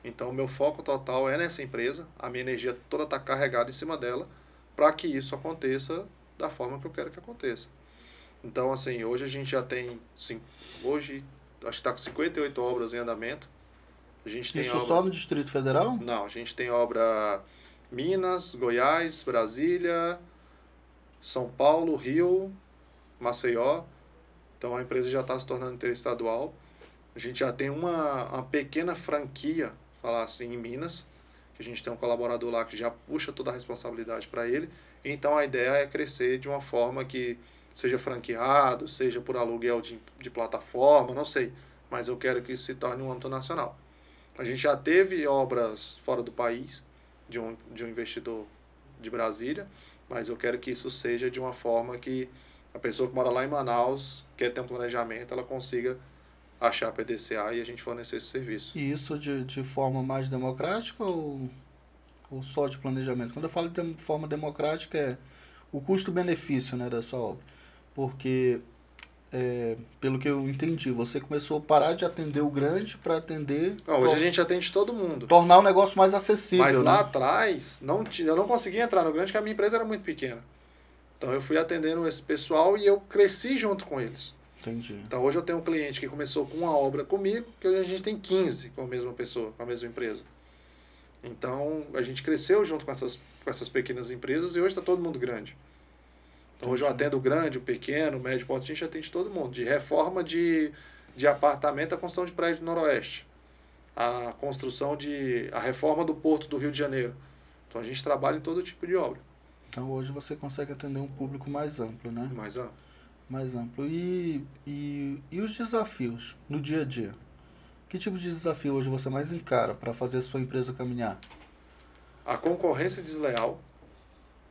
Speaker 2: Então, o meu foco total é nessa empresa. A minha energia toda está carregada em cima dela para que isso aconteça da forma que eu quero que aconteça. Então, assim, hoje a gente já tem... Hoje, acho que está com 58 obras em andamento. A gente tem
Speaker 1: isso só no Distrito Federal?
Speaker 2: Não, a gente tem obra Minas, Goiás, Brasília, São Paulo, Rio, Maceió. Então, a empresa já está se tornando interestadual. A gente já tem uma pequena franquia, falar assim, em Minas, que a gente tem um colaborador lá que já puxa toda a responsabilidade para ele. Então, a ideia é crescer de uma forma que seja franqueado, seja por aluguel de plataforma, não sei. Mas eu quero que isso se torne um âmbito nacional. A gente já teve obras fora do país, de um investidor de Brasília, mas eu quero que isso seja de uma forma que a pessoa que mora lá em Manaus, quer ter um planejamento, ela consiga achar a PDCA e a gente fornecer esse serviço.
Speaker 1: E isso de forma mais democrática ou só de planejamento? Quando eu falo de forma democrática é o custo-benefício, né, dessa obra. Porque, pelo que eu entendi, você começou a parar de atender o grande para atender...
Speaker 2: Não, hoje a gente atende todo mundo.
Speaker 1: Tornar o negócio mais acessível.
Speaker 2: Mas
Speaker 1: né?
Speaker 2: lá atrás, eu não conseguia entrar no grande porque a minha empresa era muito pequena. Então eu fui atendendo esse pessoal e eu cresci junto com eles.
Speaker 1: Entendi.
Speaker 2: Então hoje eu tenho um cliente que começou com uma obra comigo, que hoje a gente tem 15 com a mesma pessoa, com a mesma empresa. Então a gente cresceu junto com essas pequenas empresas e hoje está todo mundo grande. Então hoje eu atendo o grande, o pequeno, o médio porte, a gente atende todo mundo. De reforma de apartamento a construção de prédio no Noroeste. A construção a reforma do Porto do Rio de Janeiro. Então a gente trabalha em todo tipo de obra.
Speaker 1: Então hoje você consegue atender um público mais amplo, né?
Speaker 2: Mais amplo.
Speaker 1: Mais amplo. E os desafios no dia a dia? Que tipo de desafio hoje você mais encara para fazer a sua empresa caminhar?
Speaker 2: A concorrência desleal.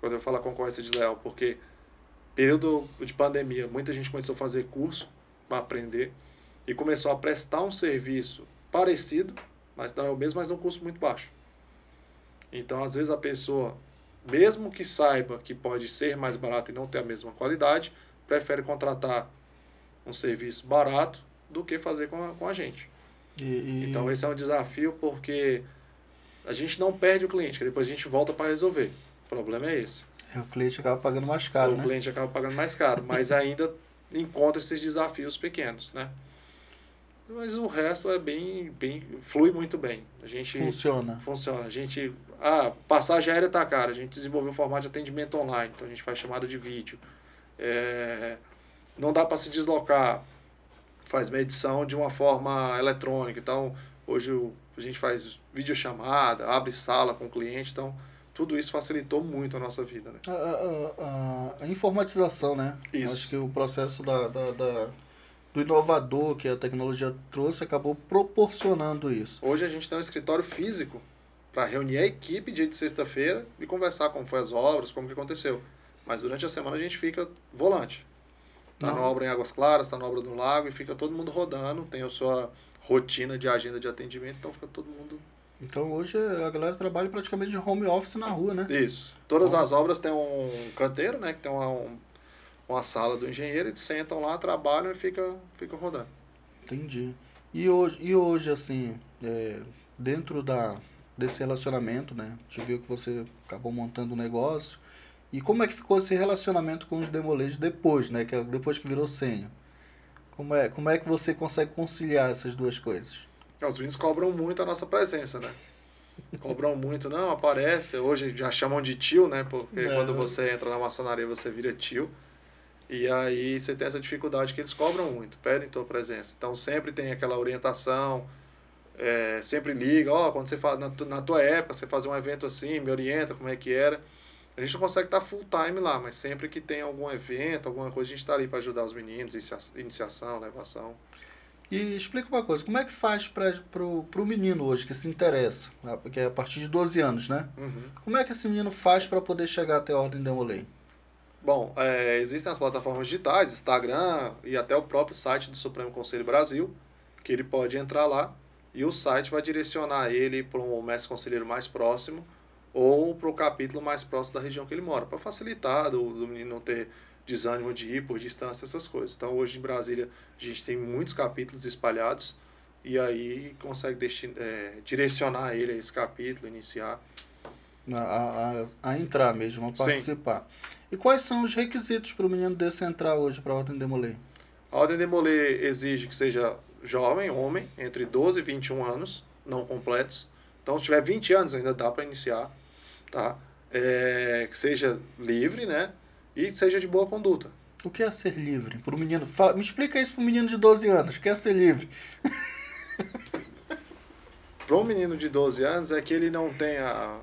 Speaker 2: Quando eu falo a concorrência desleal, porque período de pandemia, muita gente começou a fazer curso para aprender e começou a prestar um serviço parecido, mas não é o mesmo, mas num custo muito baixo. Então, às vezes, a pessoa mesmo que saiba que pode ser mais barato e não ter a mesma qualidade, prefere contratar um serviço barato do que fazer com a gente. Então esse é um desafio porque a gente não perde o cliente, que depois a gente volta para resolver. O problema é esse.
Speaker 1: O cliente acaba pagando mais caro, né?
Speaker 2: O cliente acaba pagando mais caro, mas ainda encontra esses desafios pequenos, né? Mas o resto é flui muito bem. A gente
Speaker 1: Funciona.
Speaker 2: A gente, passagem aérea tá cara, a gente desenvolveu um formato de atendimento online, então a gente faz chamada de vídeo. Não dá para se deslocar, faz medição de uma forma eletrônica. Então, hoje a gente faz videochamada, abre sala com o cliente, então tudo isso facilitou muito a nossa vida, né?
Speaker 1: A informatização, né?
Speaker 2: Isso.
Speaker 1: Acho que o processo do inovador que a tecnologia trouxe acabou proporcionando isso.
Speaker 2: Hoje a gente tem um escritório físico para reunir a equipe dia de sexta-feira e conversar como foi as obras, como que aconteceu. Mas durante a semana a gente fica volante. Está na obra em Águas Claras, está na obra no Lago e fica todo mundo rodando, tem a sua rotina de agenda de atendimento, então fica todo mundo...
Speaker 1: Então hoje a galera trabalha praticamente de home office na rua, né?
Speaker 2: Isso. Todas as obras têm um canteiro, né, que tem uma sala do engenheiro, eles sentam lá, trabalham e ficam rodando.
Speaker 1: Entendi. E hoje assim, dentro desse relacionamento, né? A gente viu que você acabou montando um negócio. E como é que ficou esse relacionamento com os demolês depois, né? Depois que virou senha? Como é que você consegue conciliar essas duas coisas?
Speaker 2: Os meninos cobram muito a nossa presença, né? Cobram muito, não, aparece. Hoje já chamam de tio, né? Porque quando você entra na maçonaria, você vira tio. E aí você tem essa dificuldade que eles cobram muito, pedem tua presença. Então sempre tem aquela orientação, sempre liga, quando você faz, na tua época, você fazia um evento assim, me orienta como é que era. A gente não consegue estar full time lá, mas sempre que tem algum evento, alguma coisa, a gente está ali para ajudar os meninos, iniciação, levação.
Speaker 1: E explica uma coisa, como é que faz pro menino hoje que se interessa? Porque é a partir de 12 anos, né?
Speaker 2: Uhum.
Speaker 1: Como é que esse menino faz para poder chegar até a Ordem Demolei?
Speaker 2: Bom, existem as plataformas digitais, Instagram e até o próprio site do Supremo Conselho Brasil, que ele pode entrar lá e o site vai direcionar ele para um mestre conselheiro mais próximo ou para o capítulo mais próximo da região que ele mora, para facilitar do menino não ter desânimo de ir por distância, essas coisas. Então, hoje em Brasília, a gente tem muitos capítulos espalhados e aí consegue direcionar ele a esse capítulo, iniciar.
Speaker 1: A entrar mesmo, a participar. Sim. E quais são os requisitos para o menino desse entrar hoje para a Ordem Demolei?
Speaker 2: A Ordem Demolei exige que seja jovem, homem, entre 12 e 21 anos, não completos. Então, se tiver 20 anos, ainda dá para iniciar, tá? Que seja livre, né? E seja de boa conduta.
Speaker 1: O que é ser livre? Para o menino, me explica isso para um menino de 12 anos. O que é ser livre?
Speaker 2: Para um menino de 12 anos é que ele não tenha,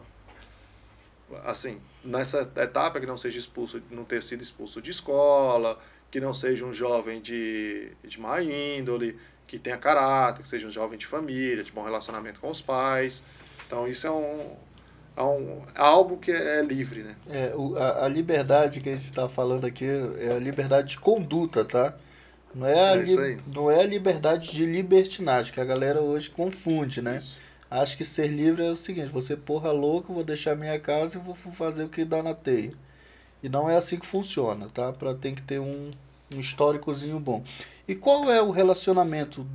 Speaker 2: assim, nessa etapa que não seja expulso, não ter sido expulso de escola, que não seja um jovem de má índole, que tenha caráter, que seja um jovem de família, de bom relacionamento com os pais. Então isso é algo que é livre, né?
Speaker 1: A liberdade que a gente está falando aqui é a liberdade de conduta, tá? Não é a liberdade de libertinagem, que a galera hoje confunde, né? Isso. Acho que ser livre é o seguinte, você porra louco, vou deixar minha casa e vou fazer o que dá na teia. E não é assim que funciona, tá? Tem que ter um históricozinho bom. E qual é o relacionamento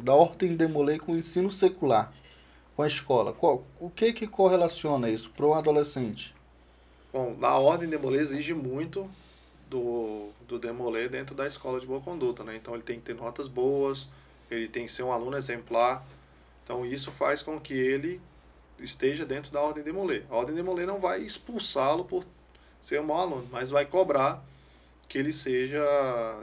Speaker 1: da Ordem Demolei com o ensino secular? Com a escola? O que correlaciona isso para um adolescente?
Speaker 2: Bom, a Ordem Demolei exige muito do Demolei dentro da escola de boa conduta, né? Então ele tem que ter notas boas, ele tem que ser um aluno exemplar. Então isso faz com que ele esteja dentro da Ordem Demolei. A Ordem Demolei não vai expulsá-lo por ser um mau aluno, mas vai cobrar que ele seja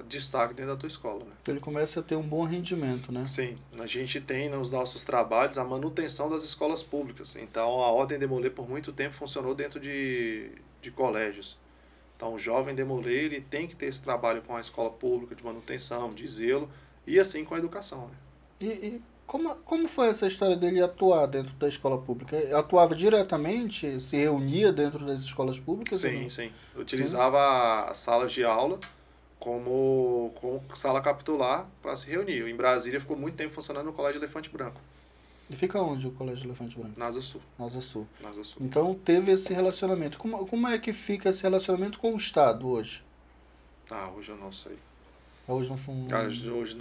Speaker 2: destaque dentro da tua escola, né?
Speaker 1: Ele começa a ter um bom rendimento, né?
Speaker 2: Sim, a gente tem nos nossos trabalhos a manutenção das escolas públicas. Então a Ordem Demolei por muito tempo funcionou dentro de colégios. Então o jovem Demolei ele tem que ter esse trabalho com a escola pública de manutenção, de zelo e assim com a educação, né?
Speaker 1: E como foi essa história dele atuar dentro da escola pública? Atuava diretamente, se reunia dentro das escolas públicas?
Speaker 2: Sim, sim. Utilizava as salas de aula como sala capitular para se reunir. Em Brasília ficou muito tempo funcionando no Colégio Elefante Branco.
Speaker 1: E fica onde o Colégio Elefante Branco?
Speaker 2: Na Asa Sul.
Speaker 1: Na Asa Sul.
Speaker 2: Na Asa Sul.
Speaker 1: Então teve esse relacionamento. Como é que fica esse relacionamento com o Estado hoje?
Speaker 2: Hoje eu não sei.
Speaker 1: Hoje
Speaker 2: Hoje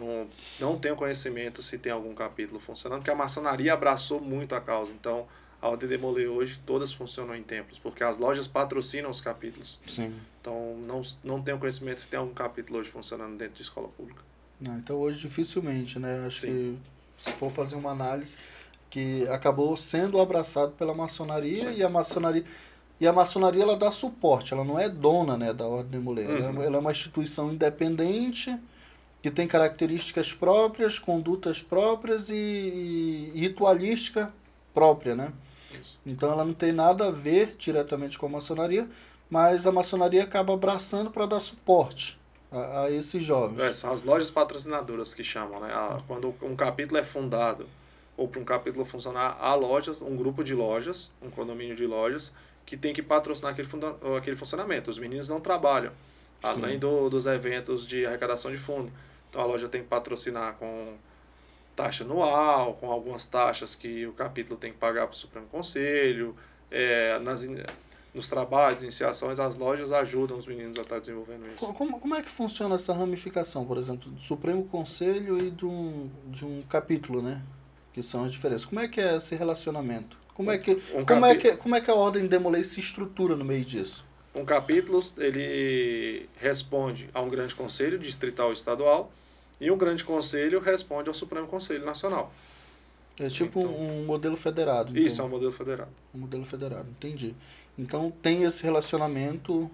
Speaker 2: não tenho conhecimento se tem algum capítulo funcionando, porque a maçonaria abraçou muito a causa. Então, a Ordem Demolei hoje, todas funcionam em templos, porque as lojas patrocinam os capítulos.
Speaker 1: Sim.
Speaker 2: Então, não tenho conhecimento se tem algum capítulo hoje funcionando dentro de escola pública.
Speaker 1: Então, hoje dificilmente, né? Acho
Speaker 2: Sim.
Speaker 1: que se for fazer uma análise, que acabou sendo abraçado pela maçonaria.
Speaker 2: Sim.
Speaker 1: E a maçonaria ela dá suporte, ela não é dona, né, da Ordem Demolei.
Speaker 2: Uhum.
Speaker 1: Ela é uma instituição independente, que tem características próprias, condutas próprias e ritualística própria, né?
Speaker 2: Isso.
Speaker 1: Então ela não tem nada a ver diretamente com a maçonaria, mas a maçonaria acaba abraçando para dar suporte a esses jovens.
Speaker 2: São as lojas patrocinadoras que chamam, né? Quando um capítulo é fundado, ou para um capítulo funcionar, há lojas, um grupo de lojas, um condomínio de lojas, que tem que patrocinar aquele funcionamento. Os meninos não trabalham, além dos eventos de arrecadação de fundo. Então a loja tem que patrocinar com taxa anual, com algumas taxas que o capítulo tem que pagar para o Supremo Conselho. Nos trabalhos, iniciações, as lojas ajudam os meninos a estar desenvolvendo isso.
Speaker 1: Como é que funciona essa ramificação, por exemplo, do Supremo Conselho e de um capítulo, né? Que são as diferenças. Como é que é esse relacionamento? Como é que a Ordem Demolei se estrutura no meio disso?
Speaker 2: Um capítulo, ele responde a um grande conselho distrital e estadual, e um grande conselho responde ao Supremo Conselho Nacional.
Speaker 1: É tipo um modelo federado.
Speaker 2: Isso,
Speaker 1: então.
Speaker 2: é um modelo federado.
Speaker 1: Um modelo federado, entendi. Então tem esse relacionamento,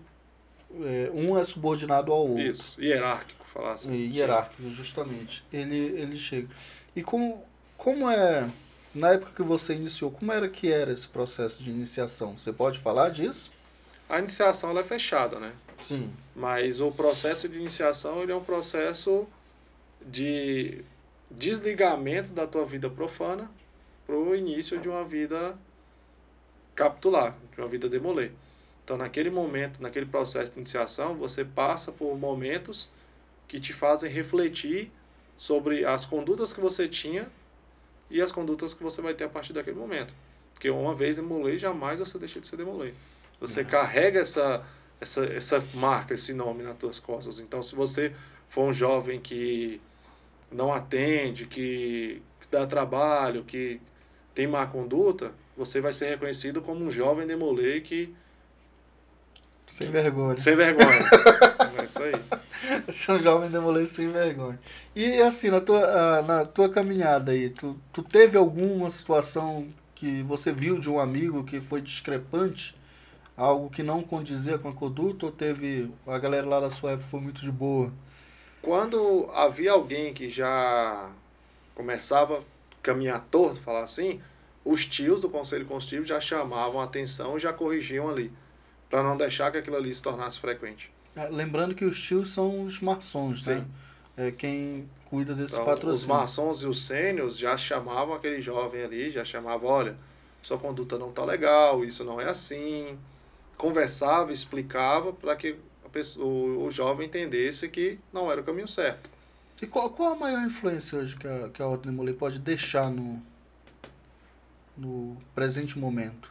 Speaker 1: um é subordinado ao outro.
Speaker 2: Isso, hierárquico, falar assim.
Speaker 1: Hierárquico, justamente. Ele chega. E como é, na época que você iniciou, como era que era esse processo de iniciação? Você pode falar disso?
Speaker 2: A iniciação ela é fechada, né?
Speaker 1: Sim.
Speaker 2: Mas o processo de iniciação ele é um processo de desligamento da tua vida profana para o início de uma vida capitular, de uma vida demolei. Então, naquele momento, naquele processo de iniciação, você passa por momentos que te fazem refletir sobre as condutas que você tinha e as condutas que você vai ter a partir daquele momento. Porque uma vez demolei, jamais você deixa de ser demolei. Você carrega essa marca, esse nome nas tuas costas. Então, se você for um jovem que não atende, que dá trabalho, que tem má conduta, você vai ser reconhecido como um jovem demolei que...
Speaker 1: Sem vergonha.
Speaker 2: Sem vergonha. É isso aí.
Speaker 1: Você é um jovem demolei sem vergonha. E assim, na tua caminhada aí, tu teve alguma situação que você viu de um amigo que foi discrepante? Algo que não condizia com a conduta, ou teve a galera lá da sua época foi muito de boa?
Speaker 2: Quando havia alguém que já começava a caminhar torto, falar assim, os tios do Conselho Constitutivo já chamavam a atenção e já corrigiam ali, para não deixar que aquilo ali se tornasse frequente.
Speaker 1: Lembrando que os tios são os maçons,
Speaker 2: Sim.
Speaker 1: né? É quem cuida desse
Speaker 2: Então,
Speaker 1: patrocínio.
Speaker 2: os maçons e os sênios já chamavam aquele jovem ali, já chamavam, olha, sua conduta não está legal, isso não é assim. Conversava, explicava para que o jovem entendesse que não era o caminho certo.
Speaker 1: E qual a maior influência hoje que a Ordem Demolei pode deixar no presente momento?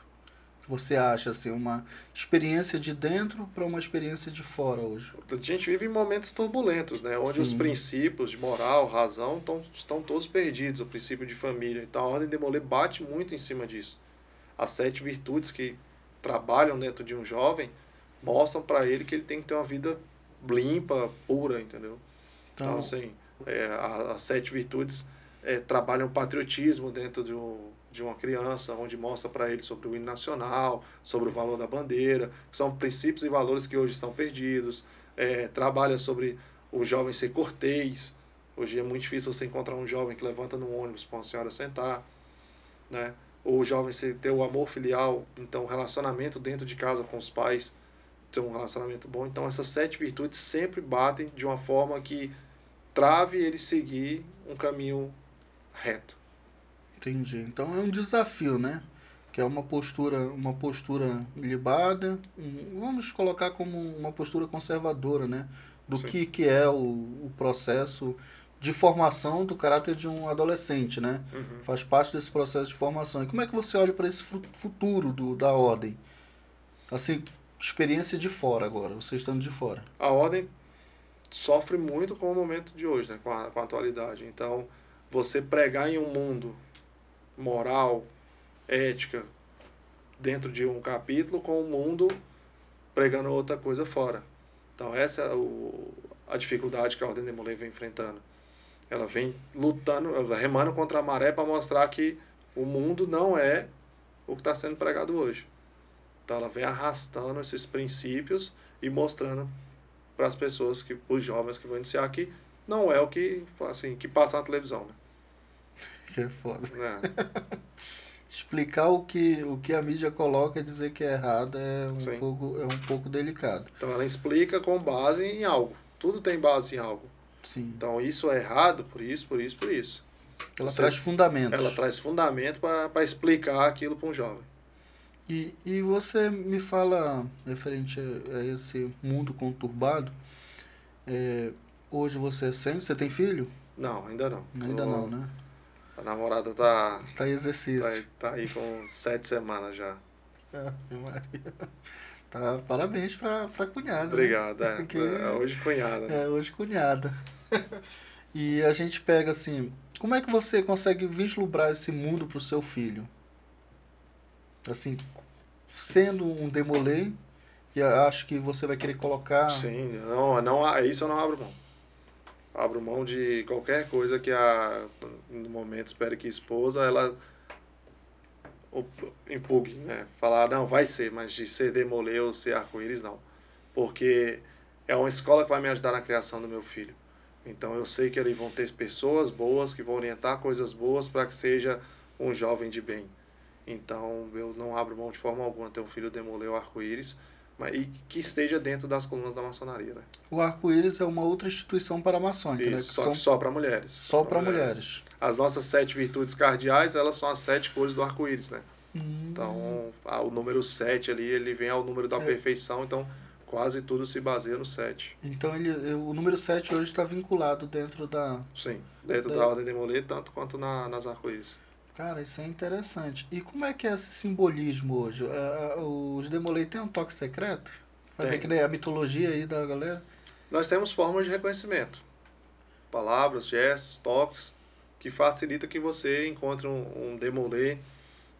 Speaker 1: Que você acha, assim, uma experiência de dentro para uma experiência de fora hoje?
Speaker 2: A gente vive em momentos turbulentos, né? Onde
Speaker 1: Sim.
Speaker 2: os princípios de moral, razão, estão todos perdidos, o princípio de família. Então a Ordem Demolei bate muito em cima disso. As 7 virtudes que trabalham dentro de um jovem mostram para ele que ele tem que ter uma vida limpa, pura, entendeu? Então assim, as 7 virtudes trabalham o patriotismo dentro de uma criança, onde mostra para ele sobre o hino nacional, sobre o valor da bandeira, que são princípios e valores que hoje estão perdidos. Trabalha sobre o jovem ser cortês. Hoje é muito difícil você encontrar um jovem que levanta no ônibus para uma senhora sentar, né? O jovem ter o amor filial, então o relacionamento dentro de casa com os pais, ter um relacionamento bom. Então essas 7 virtudes sempre batem de uma forma que trave ele seguir um caminho reto.
Speaker 1: Entendi. Então é um desafio, né? Que é uma postura ilibada, vamos colocar como uma postura conservadora, né? Do
Speaker 2: Sim.
Speaker 1: que é o processo de formação do caráter de um adolescente, né?
Speaker 2: Uhum.
Speaker 1: Faz parte desse processo de formação. E como é que você olha para esse futuro da ordem? Assim, experiência de fora agora, você estando de fora.
Speaker 2: A ordem sofre muito com o momento de hoje, né? Com a atualidade. Então, você pregar em um mundo moral, ética, dentro de um capítulo, com o mundo pregando outra coisa fora. Então, essa é a dificuldade que a Ordem Demolei vem enfrentando. Ela vem lutando, remando contra a maré para mostrar que o mundo não é o que está sendo pregado hoje. Então, ela vem arrastando esses princípios e mostrando para as pessoas, os jovens que vão iniciar, que não é o que, assim, que passa na televisão, né?
Speaker 1: Que é foda.
Speaker 2: É.
Speaker 1: Explicar o que a mídia coloca e dizer que é errado é
Speaker 2: Sim.
Speaker 1: um pouco delicado.
Speaker 2: Então, ela explica com base em algo. Tudo tem base em algo.
Speaker 1: Sim.
Speaker 2: Então, isso é errado por isso, por isso, por isso.
Speaker 1: Ela traz fundamentos.
Speaker 2: Ela traz fundamento para explicar aquilo para um jovem.
Speaker 1: E você me fala, referente a esse mundo conturbado, hoje você tem filho?
Speaker 2: Não, ainda não.
Speaker 1: Ainda não, né?
Speaker 2: A namorada tá
Speaker 1: em exercício.
Speaker 2: Tá aí com 7 semanas já.
Speaker 1: Maria. Tá, parabéns pra cunhada.
Speaker 2: Obrigado,
Speaker 1: né? Porque
Speaker 2: hoje cunhada. Né?
Speaker 1: hoje cunhada. E a gente pega assim, como é que você consegue vislumbrar esse mundo pro seu filho? Assim, sendo um demolê, e acho que você vai querer colocar...
Speaker 2: Sim, isso eu não abro mão. Abro mão de qualquer coisa que no momento espere que a esposa, ela empugue, né? Falar, não, vai ser, mas de ser demolê ou ser arco-íris, não. Porque é uma escola que vai me ajudar na criação do meu filho. Então eu sei que ali vão ter pessoas boas que vão orientar coisas boas para que seja um jovem de bem. Então eu não abro mão de forma alguma ter um filho demolê ou arco-íris, e que esteja dentro das colunas da maçonaria, né?
Speaker 1: O arco-íris é uma outra instituição paramaçônica, né?
Speaker 2: Só para mulheres.
Speaker 1: Só para mulheres.
Speaker 2: As nossas 7 virtudes cardeais, elas são as 7 cores do arco-íris, né? Então, o número 7 ali, ele vem ao número da perfeição, então quase tudo se baseia no 7.
Speaker 1: Então o número 7 hoje está vinculado dentro da...
Speaker 2: Sim, dentro da Ordem Demolê, tanto quanto nas arco-íris.
Speaker 1: Cara, isso é interessante. E como é que é esse simbolismo hoje? Os Demolei têm um toque secreto? Fazer que nem a mitologia aí da galera?
Speaker 2: Nós temos formas de reconhecimento. Palavras, gestos, toques, que facilita que você encontre um Demolei.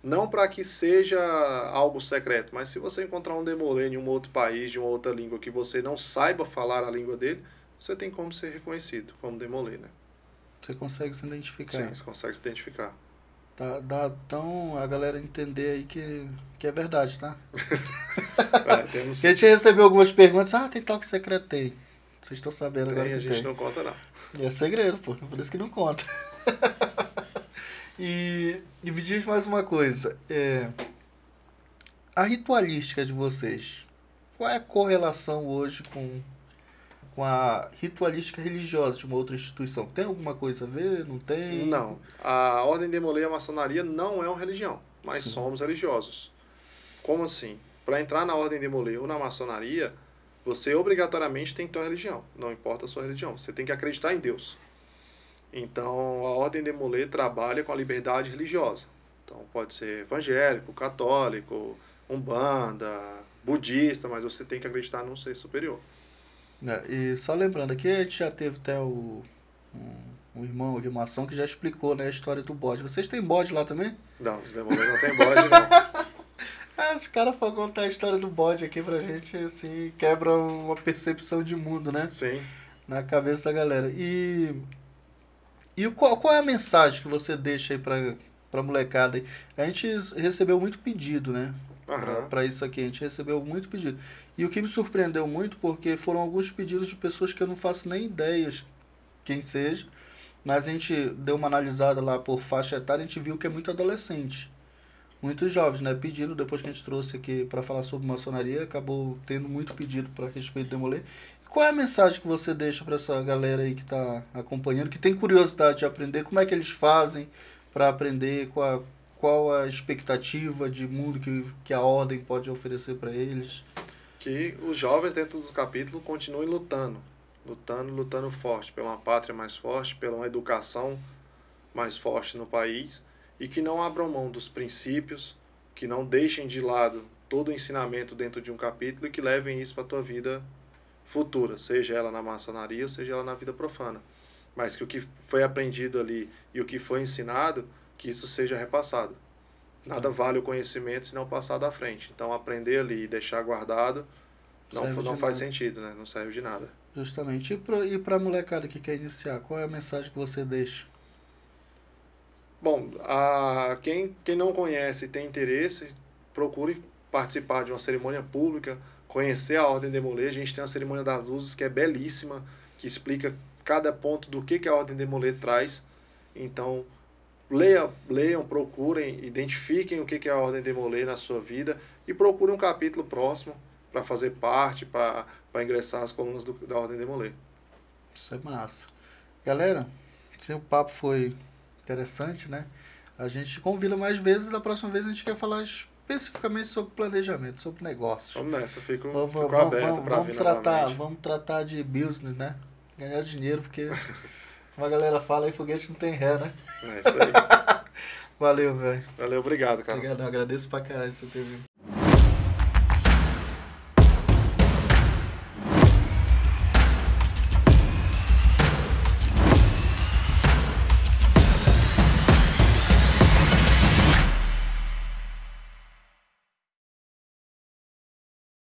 Speaker 2: Não para que seja algo secreto, mas se você encontrar um Demolei em um outro país, de uma outra língua, que você não saiba falar a língua dele, você tem como ser reconhecido como Demolei, né?
Speaker 1: Você consegue se identificar.
Speaker 2: Sim, você consegue se identificar.
Speaker 1: Dá então a galera entender aí que é verdade, tá?
Speaker 2: Temos...
Speaker 1: A gente recebeu algumas perguntas, tem toque secreto? Tem. Vocês estão sabendo agora que
Speaker 2: a gente não conta, não.
Speaker 1: É segredo, pô. Por isso que não conta. E me diz mais uma coisa. A ritualística de vocês, qual é a correlação hoje com a ritualística religiosa de uma outra instituição? Tem alguma coisa a ver? Não tem?
Speaker 2: Não. A Ordem Demolei e a maçonaria não é uma religião, mas
Speaker 1: Sim.
Speaker 2: somos religiosos. Como assim? Para entrar na Ordem Demolei ou na maçonaria, você obrigatoriamente tem que ter uma religião. Não importa a sua religião. Você tem que acreditar em Deus. Então, a Ordem Demolei trabalha com a liberdade religiosa. Então, pode ser evangélico, católico, umbanda, budista, mas você tem que acreditar num ser superior.
Speaker 1: E só lembrando aqui, a gente já teve até um irmão aqui, maçom, que já explicou, né, a história do bode. Vocês têm bode lá também?
Speaker 2: Não, os Demolei não tem bode, não.
Speaker 1: Esse cara for contar a história do bode aqui pra gente, assim, quebra uma percepção de mundo, né?
Speaker 2: Sim.
Speaker 1: Na cabeça da galera. E qual é a mensagem que você deixa aí pra molecada aí? A gente recebeu muito pedido, né? Pra isso aqui, a gente recebeu muito pedido. E o que me surpreendeu muito, porque foram alguns pedidos de pessoas que eu não faço nem ideias quem seja, mas a gente deu uma analisada lá por faixa etária, a gente viu que é muito adolescente. Muitos jovens, né? Pedindo, depois que a gente trouxe aqui para falar sobre maçonaria, acabou tendo muito pedido para respeito do Demolei. Qual é a mensagem que você deixa para essa galera aí que está acompanhando, que tem curiosidade de aprender? Como é que eles fazem para aprender? Qual a expectativa de mundo que a ordem pode oferecer para eles?
Speaker 2: Que os jovens dentro do capítulo continuem lutando. lutando forte pela uma pátria mais forte, pela uma educação mais forte no país, e que não abram mão dos princípios, que não deixem de lado todo o ensinamento dentro de um capítulo e que levem isso para a tua vida futura, seja ela na maçonaria ou seja ela na vida profana. Mas que o que foi aprendido ali e o que foi ensinado, que isso seja repassado. Nada vale o conhecimento se não passado à frente. Então, aprender ali e deixar guardado não faz sentido, né? Não serve de nada.
Speaker 1: Justamente. E para a molecada que quer iniciar, qual é a mensagem que você deixa?
Speaker 2: Bom, quem não conhece e tem interesse, procure participar de uma cerimônia pública, conhecer a Ordem Demolê. A gente tem a Cerimônia das Luzes, que é belíssima, que explica cada ponto do que a Ordem Demolê traz. Então, leiam, procurem, identifiquem o que é a Ordem Demolê na sua vida e procurem um capítulo próximo para fazer parte, para ingressar nas colunas da Ordem Demolê.
Speaker 1: Isso é massa. Galera, se o papo foi interessante, né? A gente convida mais vezes, da próxima vez a gente quer falar especificamente sobre planejamento, sobre negócios.
Speaker 2: Vamos nessa, fico aberto para vir novamente.
Speaker 1: Vamos tratar de business, né? Ganhar dinheiro, porque como a galera fala aí, foguete não tem ré, né?
Speaker 2: É isso aí.
Speaker 1: Valeu, velho.
Speaker 2: Valeu, obrigado, cara.
Speaker 1: Obrigado, agradeço pra caralho você ter vindo.